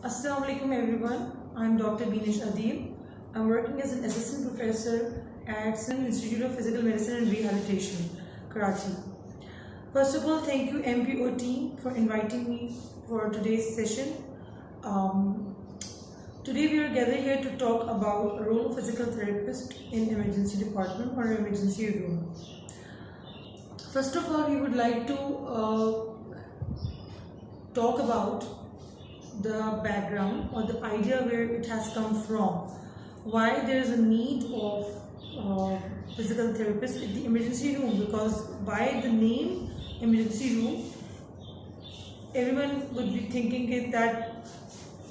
Assalamu alaikum everyone. I'm Dr. Binesh Adil. I'm working as an assistant professor at Sun Institute of Physical Medicine and Rehabilitation, Karachi. First of all, thank you MPO team for inviting me for today's session. Today we are gathered here to talk about the role of physical therapist in emergency department or emergency room. First of all, we would like to talk about the background or the idea where it has come from, why there is a need of physical therapist in the emergency room, because by the name emergency room everyone would be thinking it that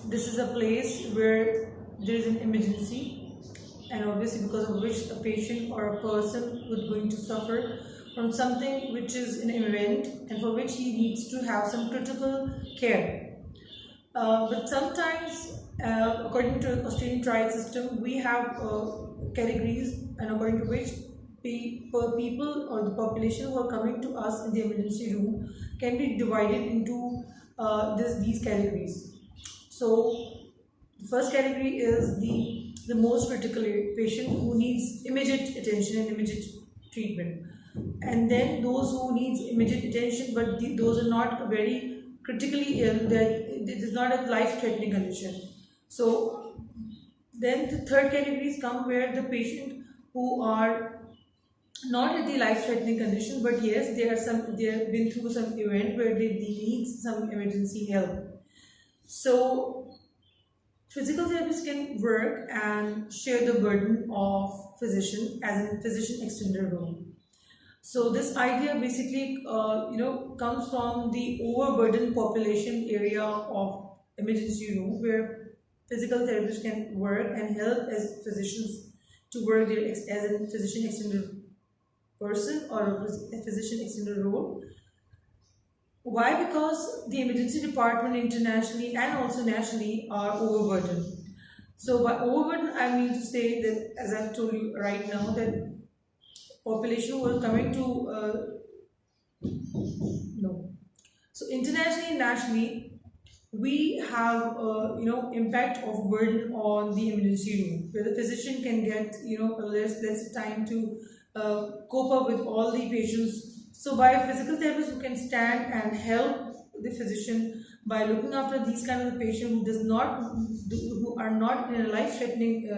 this is a place where there is an emergency, and obviously because of which a patient or a person would going to suffer from something which is an event and for which he needs to have some critical care. But sometimes, according to Australian trial system, we have categories, and according to which people or the population who are coming to us in the emergency room can be divided into these categories. So, the first category is the most critical patient who needs immediate attention and immediate treatment, and then those who needs immediate attention, but those are not very critically ill, that it is not a life-threatening condition. So then the third categories come where the patient who are not at the life-threatening condition, but yes, they have been through some event where they need some emergency help. So physical therapists can work and share the burden of physician as a physician extender role. So this idea basically, comes from the overburdened population area of emergency room, where physical therapists can work and help as physicians to work there as a physician extender person or a physician extender role. Why? Because the emergency department internationally and also nationally are overburdened. So by overburden, I mean to say that, as I've told you right now, that population who are coming to no. So internationally and nationally, we have impact of burden on the emergency room, where the physician can get less time to cope up with all the patients. So by a physical therapist who can stand and help the physician by looking after these kind of patient who are not in a life-threatening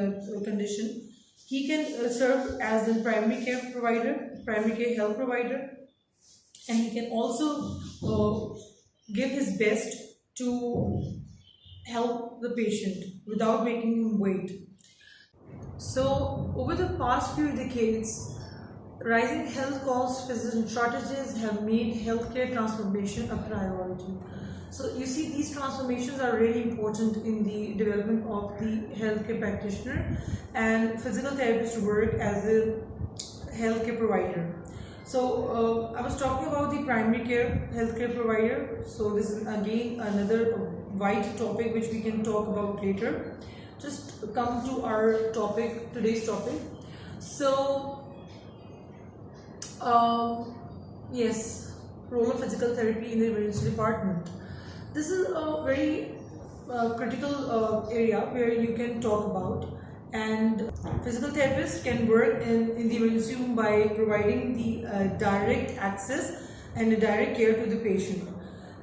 condition, he can serve as a primary care provider, primary care health provider, and he can also give his best to help the patient without making him wait. So, over the past few decades, rising health costs, physician shortages have made healthcare transformation a priority. So you see, these transformations are really important in the development of the healthcare practitioner and physical therapist work as a healthcare provider. So I was talking about the primary care healthcare provider. So this is again another wide topic which we can talk about later. Just come to our topic, today's topic. So yes, role of physical therapy in the emergency department. This is a very critical area where you can talk about, and physical therapists can work in the emergency room by providing the direct access and the direct care to the patient.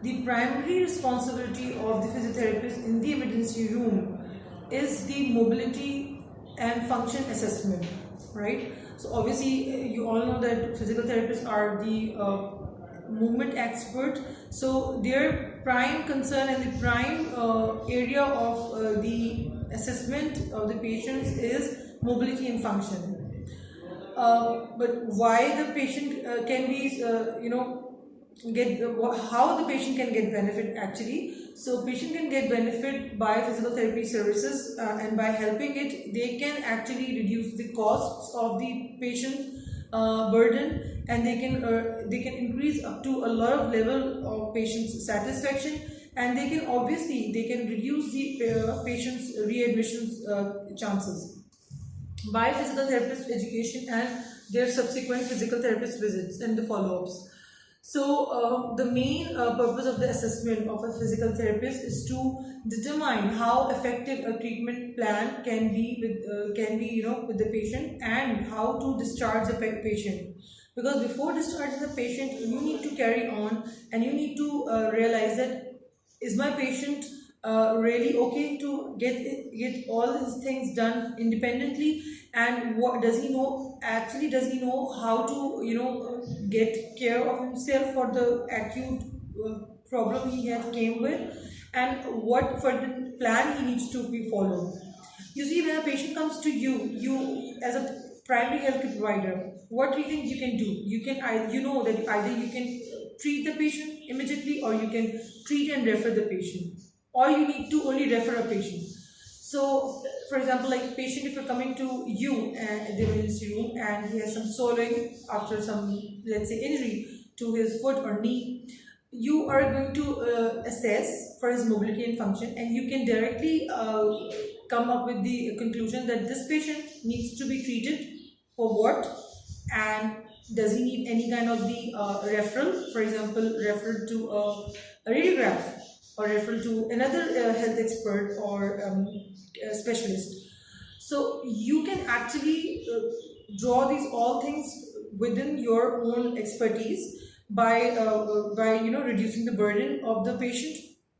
The primary responsibility of the physiotherapist in the emergency room is the mobility and function assessment, right? So obviously you all know that physical therapists are the movement expert. So their prime concern and the prime area of the assessment of the patients is mobility and function. But why the patient can be get how the patient can get benefit actually. So patient can get benefit by physical therapy services, and by helping it they can actually reduce the costs of the patient burden, and they can increase up to a lot of level of patient's satisfaction, and they can reduce the patient's readmissions chances by physical therapist education and their subsequent physical therapist visits and the follow-ups. So the main purpose of the assessment of a physical therapist is to determine how effective a treatment plan can be with the patient, and how to discharge the patient. Because before discharging the patient, you need to carry on, and you need to realize that, is my patient really okay to get all his things done independently, and what does he know, actually does he know how to get care of himself for the acute problem he has came with, and what further plan he needs to be followed. You see, when a patient comes to you as a primary healthcare provider, what do you think you can do? You can, you know that either you can treat the patient immediately, or you can treat and refer the patient, or you need to only refer a patient. So, for example, like patient, if you're coming to you in the emergency room and he has some swelling after some, let's say, injury to his foot or knee, you are going to assess for his mobility and function, and you can directly come up with the conclusion that this patient needs to be treated for what, and does he need any kind of the referral, for example, referral to a radiograph, or referral to another health expert or a specialist. So you can actually draw these all things within your own expertise by reducing the burden of the patient,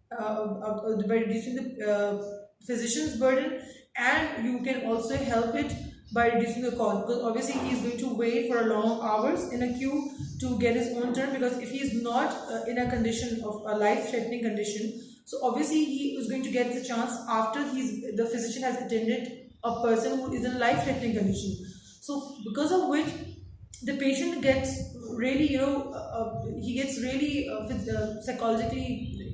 by reducing the physician's burden, and you can also help it by reducing the cost, because obviously he is going to wait for long hours in a queue to get his own turn, because if he is not in a condition of a life-threatening condition, so obviously he is going to get the chance after the physician has attended a person who is in a life-threatening condition. So because of which the patient gets really he gets really psychologically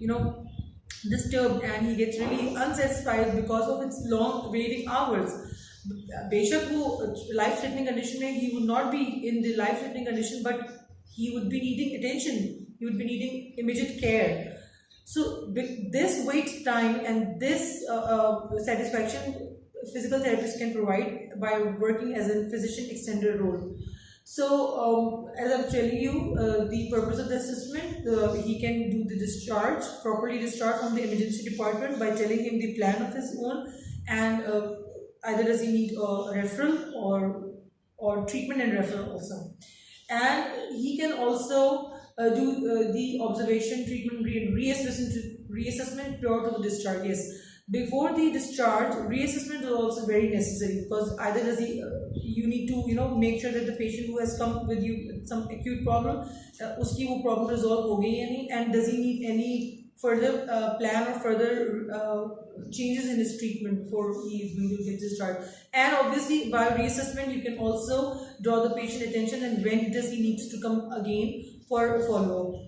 disturbed, and he gets really unsatisfied because of its long waiting hours. बेशक वो life threatening condition में he would not be in the life threatening condition, but he would be needing attention, he would be needing immediate care. So this wait time and this satisfaction physical therapist can provide by working as a physician extender role. So as I'm telling you, the purpose of the assessment, he can do the properly discharge from the emergency department by telling him the plan of his own, and either does he need a referral or treatment and referral also. And he can also do the observation, treatment, reassessment prior to the discharge. Yes, before the discharge, reassessment is also very necessary, because either does you need to make sure that the patient who has come with you with some acute problem, uski wo problem resolve ho gayi ya nahi, and does he need any further plan or further changes in his treatment before he is going to get discharged. And obviously by reassessment you can also draw the patient attention, and when does he needs to come again for follow-up.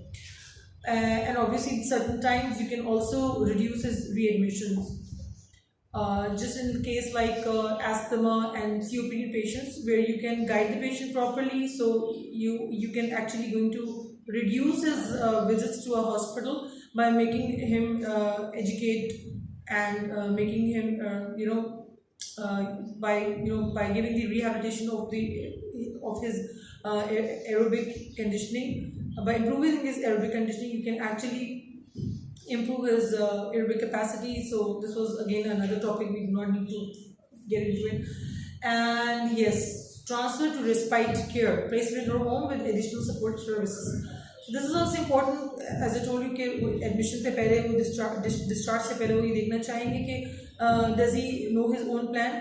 And obviously certain times you can also reduce his readmissions. Just in case like asthma and COPD patients, where you can guide the patient properly, so you can actually going to reduce his visits to a hospital by making him educate, and making him by giving the rehabilitation of his aerobic conditioning. By improving his aerobic conditioning, you can actually improve his aerobic capacity. So this was again another topic, we do not need to get into it. And yes, transfer to respite care, placement in home with additional support services. So this is also important, as I told you कि admission से पहले वो discharge से पहले वो ये देखना चाहेंगे कि does he know his own plan,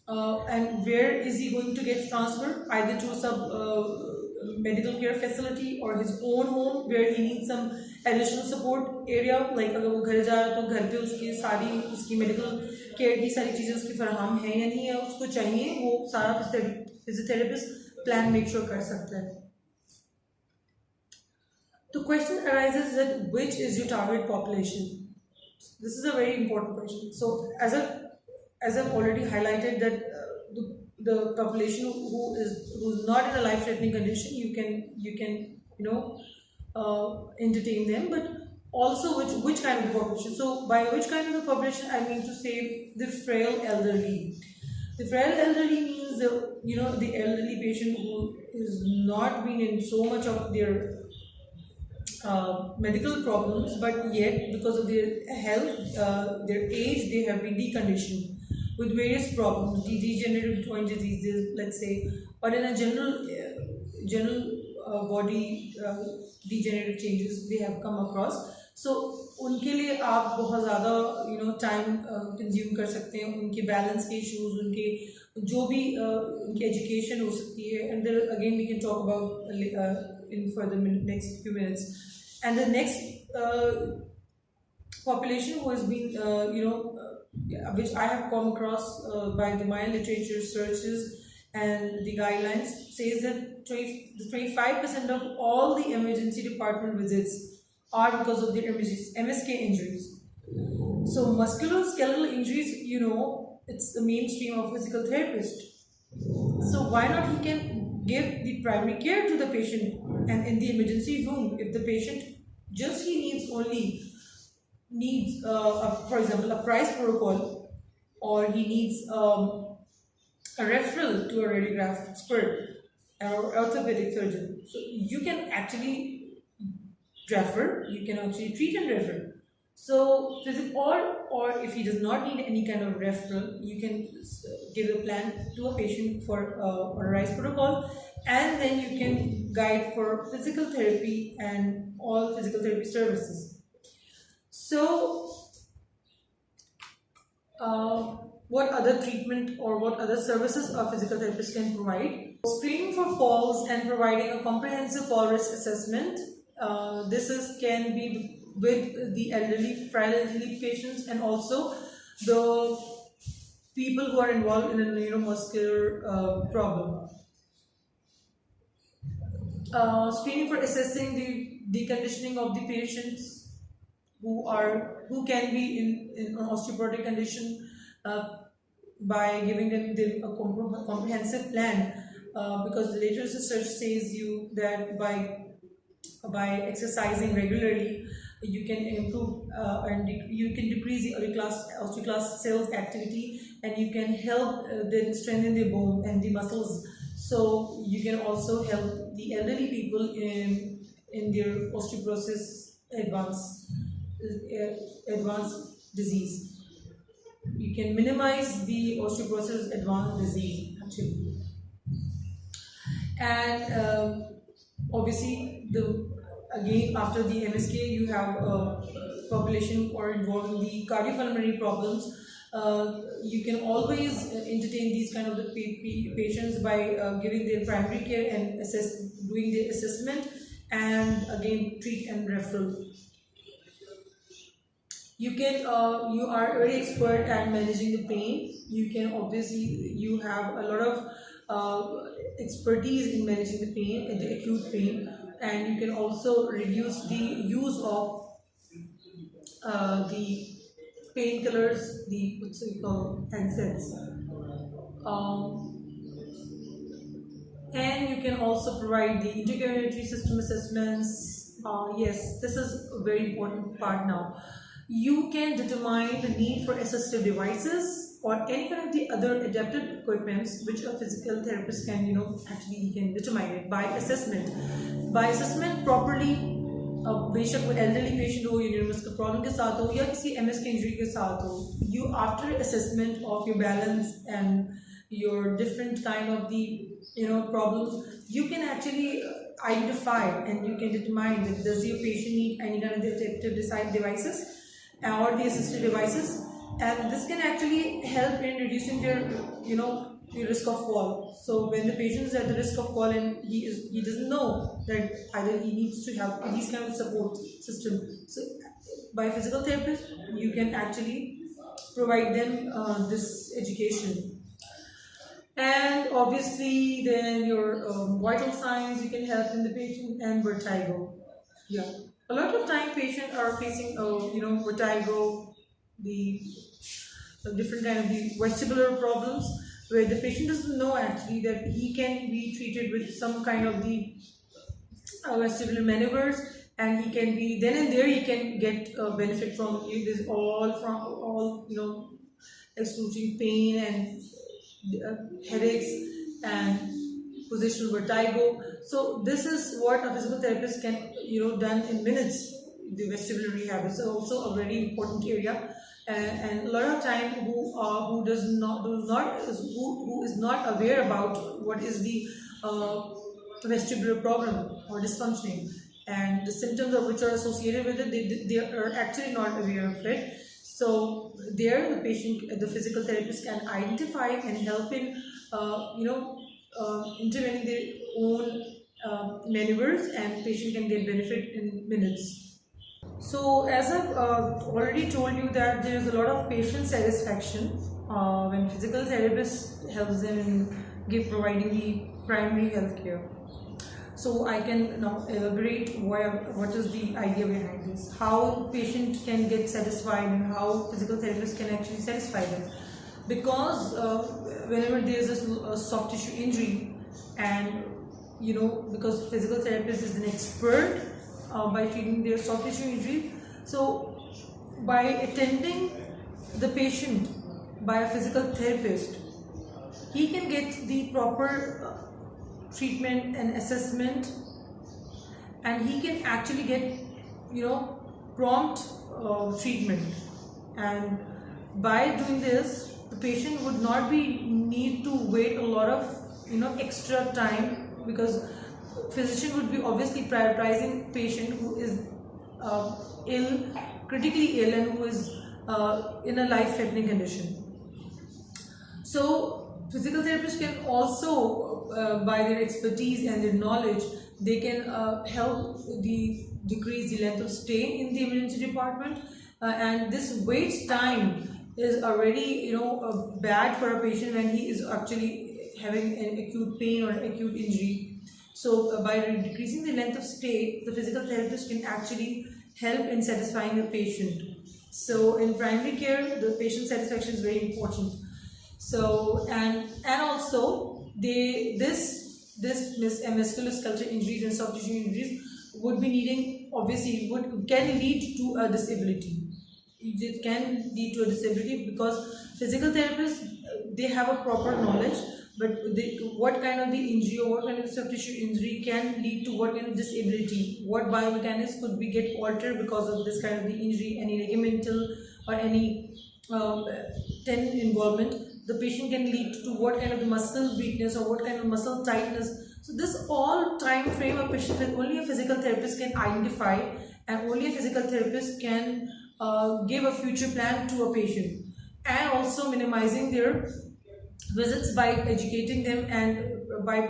and where is he going to get transfer, either to some medical care facility or his own home where he needs some additional support area, like अगर वो घर जा रहा है तो घर पे उसकी medical care की सारी चीज़ें उसकी फराहम है या नहीं है, उसको चाहिए वो सारा physiotherapist plan make sure कर सकता है. The question arises that which is your target population? This is a very important question. So as I've already highlighted that the population who's not in a life-threatening condition, you can entertain them, but also which kind of population. So by which kind of a population I mean to say the frail elderly. The frail elderly means the elderly patient who is not been in so much of their medical problems, but yet because of their health, their age, they have been deconditioned with various problems, degenerative joint diseases, let's say, or in a general body degenerative changes they have come across. So उनके लिए आप बहुत ज़्यादा time consume कर सकते हैं, उनके balance के इश्यूज, उनके जो भी उनकी एजुकेशन हो सकती है, and there again we can talk about in for the next few minutes. And the next population who has been which I have come across by my literature searches and the guidelines, says that 25% of all the emergency department visits are because of their MSK injuries. So musculoskeletal injuries, it's the mainstream of physical therapist. So why not he can give the primary care to the patient, and in the emergency room, if the patient he needs for example a price protocol, or he needs a referral to a radiograph expert or orthopedic surgeon, so you can actually refer, you can actually treat and refer. So or if he does not need any kind of referral, you can give a plan to a patient for a RISE protocol, and then you can guide for physical therapy and all physical therapy services. So what other treatment or what other services a physical therapist can provide? Screening for falls and providing a comprehensive fall risk assessment. This can be with the frail elderly patients, and also the people who are involved in a neuromuscular problem. Screening for assessing the deconditioning of the patients who can be in an osteoporotic condition, by giving them a comprehensive plan, because the latest research says that by exercising regularly, you can improve and you can decrease the osteoclast cells activity, and you can help them strengthen their bone and the muscles. So you can also help the elderly people in their osteoporosis advanced disease. You can minimize the osteoporosis advanced disease actually. And obviously, again after the MSK, you have a population who are involved in the cardiopulmonary problems. You can always entertain these kind of the patients by giving their primary care and doing their assessment, and again treat and referral. You are very expert at managing the pain. You have a lot of expertise in managing the pain, the acute pain, and you can also reduce the use of the painkillers, the NSAIDs, and you can also provide the integumentary system assessments. Yes, this is a very important part now. You can determine the need for assistive devices or any kind of the other adapted equipments which a physical therapist can, actually he can determine it by assessment. By assessment properly, बेशक वो elderly patient हो, neuromuscular problem के साथ हो, या किसी MSK injury के साथ हो, you after assessment of your balance and your different kind of the problems, you can actually identify and you can determine that does your patient need any kind of the adaptive devices or the assistive devices, and this can actually help in reducing their the risk of fall. So when the patient is at the risk of fall and he doesn't know that either he needs to have these kind of support system, so by physical therapist you can actually provide them this education. And obviously then your vital signs you can help in the patient, and vertigo. Yeah, a lot of time patients are facing vertigo, the different kind of the vestibular problems, where the patient doesn't know actually that he can be treated with some kind of the vestibular maneuvers, and he can be then and there he can get benefit from this all excluding pain and headaches and positional vertigo. So this is what a physical therapist can, done in minutes. The vestibular rehab is also a very important area, and a lot of time who is not aware about what is the vestibular problem or dysfunctioning and the symptoms of which are associated with it, they are actually not aware of it. So there the physical therapist can identify and help in intervening their own maneuvers, and patient can get benefit in minutes. So as I've already told you that there is a lot of patient satisfaction when physical therapist helps them in providing the primary health care. So I can now elaborate what is the idea behind this, how patient can get satisfied and how physical therapist can actually satisfy them. Because whenever there is a soft tissue injury, and because physical therapist is an expert by treating their soft tissue injury, so by attending the patient by a physical therapist, he can get the proper treatment and assessment, and he can actually get prompt treatment. And by doing this, the patient would not need to wait a lot of extra time, because physician would be obviously prioritizing patient who is critically ill, and who is in a life-threatening condition. So physical therapists can also, by their expertise and their knowledge, they can help decrease the length of stay in the emergency department, and this wait time is already bad for a patient when he is actually having an acute pain or acute injury. So by decreasing the length of stay, the physical therapist can actually help in satisfying the patient. So in primary care, the patient satisfaction is very important. So and also this musculoskeletal injuries and soft tissue injuries would be needing, obviously can lead to a disability. It can lead to a disability because physical therapists, they have a proper knowledge, but what kind of the injury or what kind of soft tissue injury can lead to what kind of disability, what biomechanics could be get altered because of this kind of the injury, any ligamental or any tendon involvement, the patient can lead to what kind of the muscle weakness or what kind of muscle tightness. So this all time frame of patient only a physical therapist can identify, and only a physical therapist can give a future plan to a patient, and also minimizing their visits by educating them and by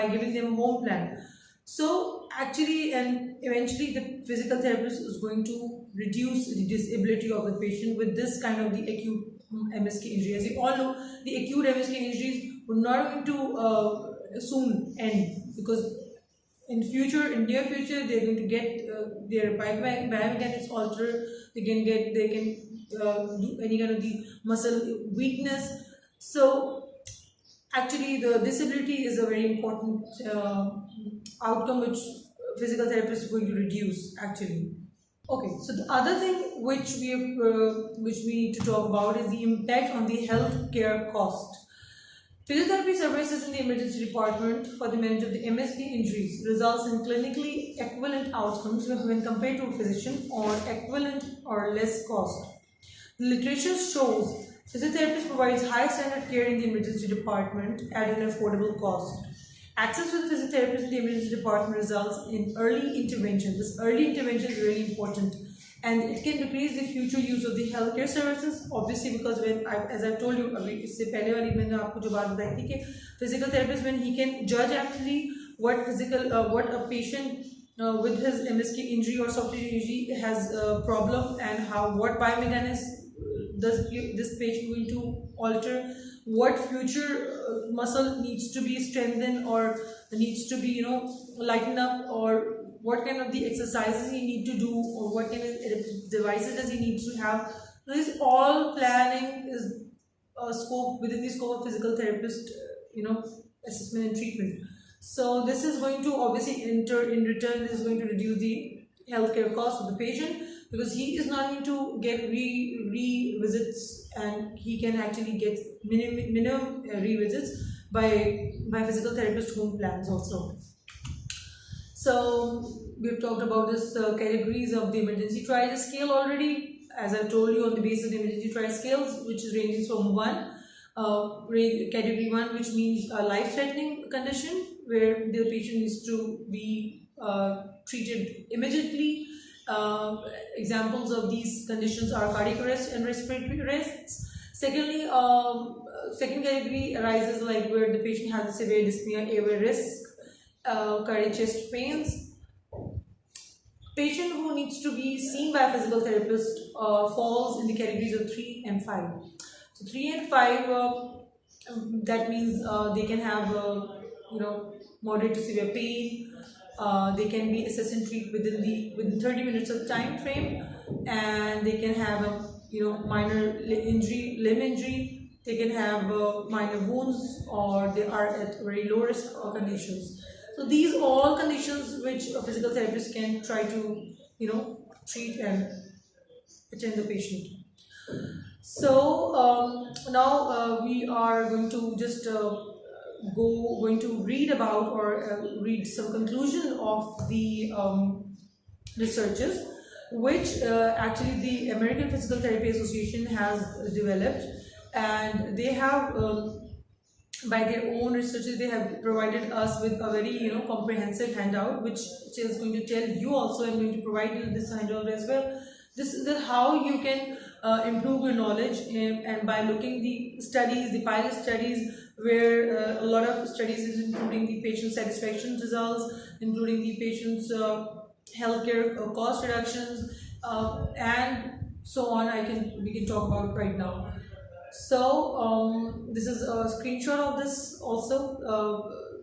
giving them a home plan. So actually and eventually the physical therapist is going to reduce the disability of the patient with this kind of the acute MSK injury. As you all know, the acute MSK injuries would not going to soon end, because in near future, they're going to get their biomechanics altered. They can do any kind of the muscle weakness. So actually the disability is a very important outcome which physical therapist is going to reduce actually. Okay, so the other thing which we need to talk about is the impact on the healthcare cost. Physiotherapy services in the emergency department for the management of the MSK injuries results in clinically equivalent outcomes when compared to a physician, or equivalent or less cost. The literature shows physiotherapist provides high standard care in the emergency department at an affordable cost. Access to the physiotherapist in the emergency department results in early intervention. This early intervention is really important, and it can decrease the future use of the healthcare services, obviously, because as I told you, इससे पहले वाली मैंने आपको जो बात बताई थी कि physical therapist, when he can judge actually what a patient with his MSK injury or soft tissue injury has a problem, and what biomechanics does this patient going to alter, what future muscle needs to be strengthened or needs to be lightened up, or what kind of the exercises he need to do, or what kind of devices does he need to have. This all planning is within the scope of physical therapist assessment and treatment. So this is going to obviously in return this is going to reduce the healthcare cost of the patient, because he is not going to get revisits, and he can actually get minimum revisits, by physical therapist home plans also. So we've talked about this categories of the emergency triage scale already. As I told you, on the basis of the emergency triage scales, which ranges from category 1, which means a life-threatening condition where the patient needs to be treated immediately. Examples of these conditions are cardiac arrest and respiratory arrests. Secondly, second category arises like where the patient has a severe dyspnea, airway risk, cardiac chest pains. Patient who needs to be seen by a physical therapist falls in the categories of 3 and 5. So 3 and 5, that means they can have moderate to severe pain. They can be assessed and treated within 30 minutes of time frame, and they can have a minor limb injury. They can have minor wounds, or they are at very low risk conditions. So these all conditions which a physical therapist can try to treat and attend the patient. So now we are going to just going to read about or read some conclusion of the researches which actually the American Physical Therapy Association has developed, and they have by their own researches they have provided us with a very comprehensive handout which is going to tell you also. I'm going to provide you this handout as well. This is how you can improve your knowledge, and by looking the studies, the pilot studies, where a lot of studies is including the patient satisfaction results, including the patient's healthcare cost reductions, and so on. We can talk about right now. So this is a screenshot of this also.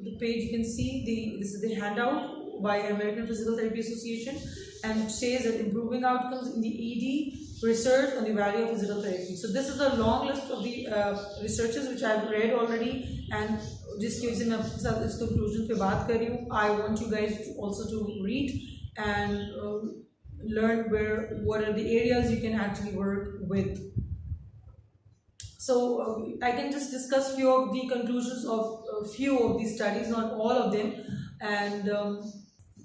The page you can see, this is the handout by American Physical Therapy Association, and it says that improving outcomes in the ED, research on the value of physical therapy. So this is a long list of the researches which I've read already, and just gives in this conclusion पे बात कर रही हूँ. I want you guys also to read and learn what are the areas you can actually work with. So I can just discuss few of the conclusions of a few of these studies, not all of them, and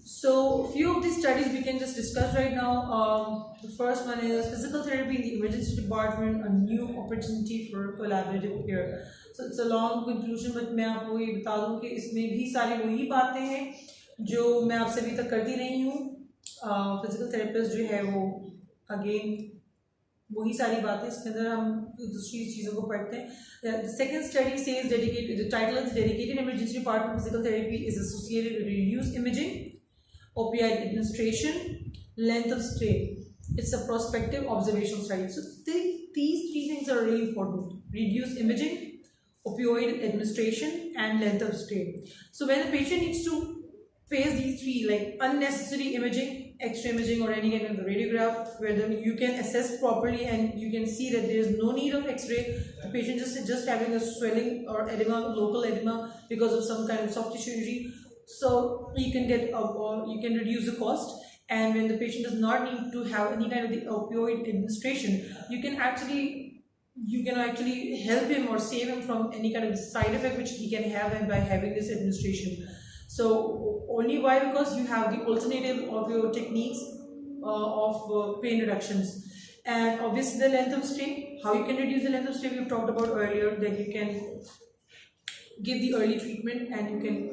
so few of these studies we can just discuss right now. The first one is physical therapy in the emergency department, a new opportunity for collaborative care. So it's a long conclusion, but मैं आपको ये बता दूँ कि इसमें भी सारी वही बातें हैं जो मैं आपसे अभी तक करती रही हूँ. फिजिकल थेरेपिस्ट जो है वो अगेन वही सारी बातें, इसके अंदर हम दूसरी चीज़ों को पढ़ते हैं. The second study says the title is dedicated emergency department physical therapy is associated with reduced imaging, opioid administration, length of stay. It's a prospective observational study. So these three things are really important: reduced imaging, opioid administration, and length of stay. So when the patient needs to face these three, like unnecessary imaging, X-ray imaging, or any kind of radiograph where you can assess properly and you can see that there is no need of X-ray, the patient just having a swelling or edema, local edema because of some kind of soft tissue injury. So you can get or you can reduce the cost. And when the patient does not need to have any kind of the opioid administration, you can actually help him or save him from any kind of side effect which he can have by having this administration. So only why? Because you have the alternative of your techniques of pain reductions. And obviously the length of stay, how you can reduce the length of stay, we've talked about earlier, that you can give the early treatment and you can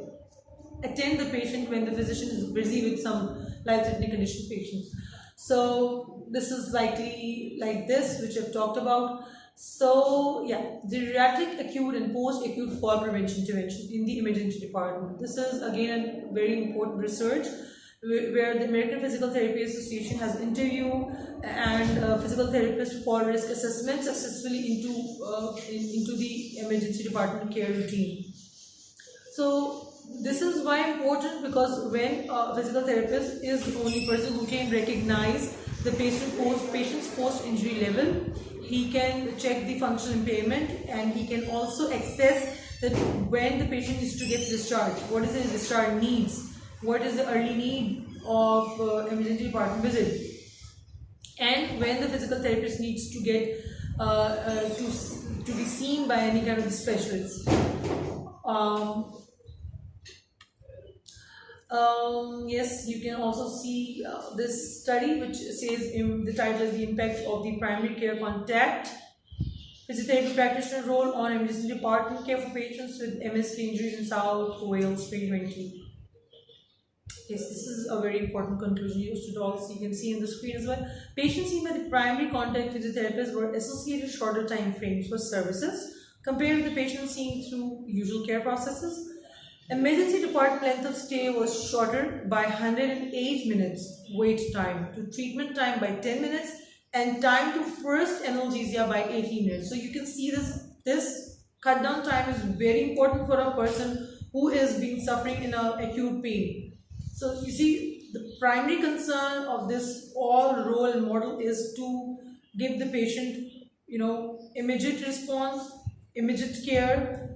attend the patient when the physician is busy with some life-threatening condition patients. So this is likely like this, which I've talked about. So yeah, geriatric acute and post-acute fall prevention intervention in the emergency department. This is again a very important research where the American Physical Therapy Association has interviewed and physical therapist fall risk assessment successfully into the emergency department care routine. So this is why important, because when a physical therapist is the only person who can recognize the patient's post-injury level, he can check the functional impairment, and he can also assess that when the patient needs to get discharged, what is the discharge needs, what is the early need of emergency department visit, and when the physical therapist needs to get to be seen by any kind of specialist. Um, yes, you can also see this study which says the title is the impact of the primary care contact physiotherapy practitioner role on emergency department care for patients with MSK injuries in South Wales 2020. Yes, this is a very important conclusion you should also, you can see in the screen as well. Patients seen by the primary contact physiotherapists were associated shorter time frames for services compared to the patients seen through usual care processes. Emergency department length of stay was shorter by 108 minutes wait time to treatment time by 10 minutes and time to first analgesia by 18 minutes. So you can see this cut down time is very important for a person who is being suffering in a acute pain. So you see, the primary concern of this all role model is to give the patient, immediate response, immediate care,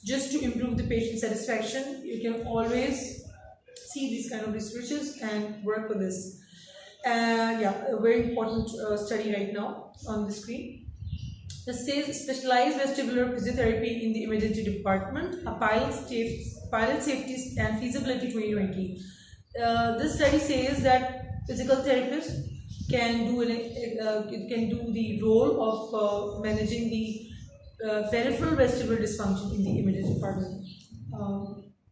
just to improve the patient satisfaction. You can always see these kind of researches and work with this. Yeah, a very important study right now on the screen. This says specialized vestibular physiotherapy in the emergency department, a pilot safety and feasibility 2020. This study says that physical therapists can do the role of managing the peripheral vestibular dysfunction in the emergency department.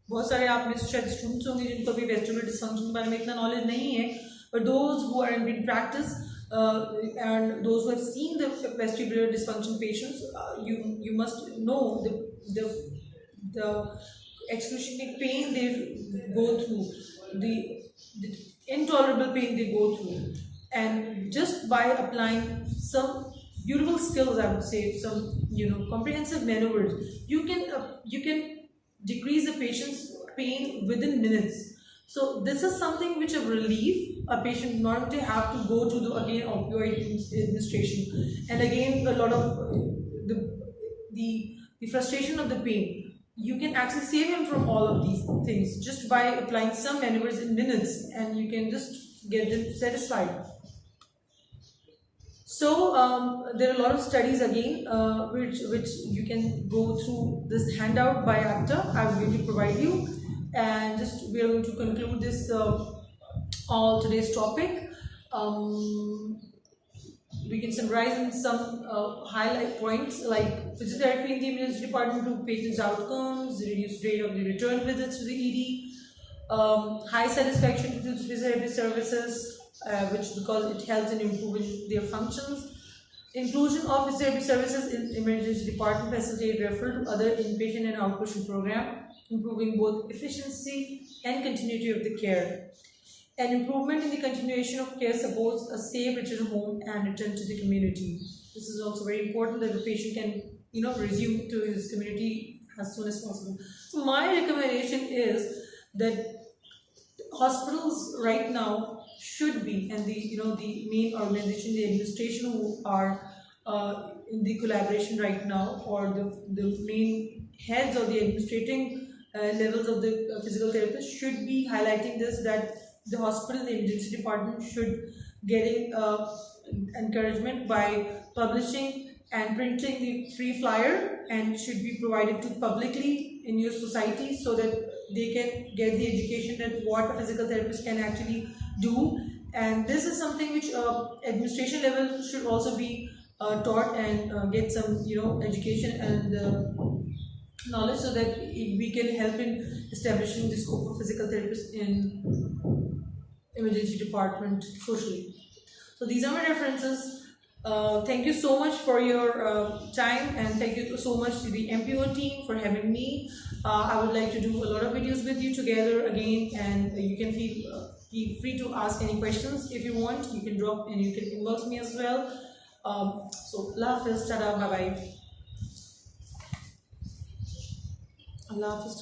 बहुत सारे आप में शायद students होंगे जिनको भी vestibular dysfunction के बारे में इतना नॉलेज नहीं है, but those who are in practice and those who have seen the vestibular dysfunction patients, you must know the excruciating pain they go through, the intolerable pain they go through, and just by applying some beautiful skills, I would say, some comprehensive maneuvers, you can decrease the patient's pain within minutes. So this is something which will relieve a patient not to have to go to the again opioid administration and again a lot of the frustration of the pain. You can actually save him from all of these things just by applying some maneuvers in minutes, and you can just get them satisfied. So there are a lot of studies again which you can go through this handout by after I'm going to provide you, and just we are going to conclude this all today's topic. We can summarize in some highlight points like physiotherapy in the emergency department improve patients' outcomes, reduced rate of the return visits to the ED, high satisfaction to the physiotherapy services, which because it helps in improving their functions. Inclusion of physiotherapy services in emergency department facilitate referral to other inpatient and outpatient program, improving both efficiency and continuity of the care. An improvement in the continuation of care supports a safe return home and return to the community. This is also very important that the patient can, resume to his community as soon as possible. So my recommendation is that hospitals right now should be, and the main organization, the administration who are in the collaboration right now, or the main heads or the administrating levels of the physical therapists should be highlighting this, that the hospital, the emergency department should getting encouragement by publishing and printing the free flyer, and should be provided to publicly in your society so that they can get the education that what a physical therapist can actually do. And this is something which administration level should also be taught and get some education and knowledge, so that we can help in establishing the scope of physical therapists in emergency department socially. So these are my references. Thank you so much for your time, and thank you so much to the MPO team for having me. I would like to do a lot of videos with you together again, and you can feel free to ask any questions if you want. You can drop and you can inbox me as well. So Allah Hafiz, tada, bye bye. Allah Hafiz.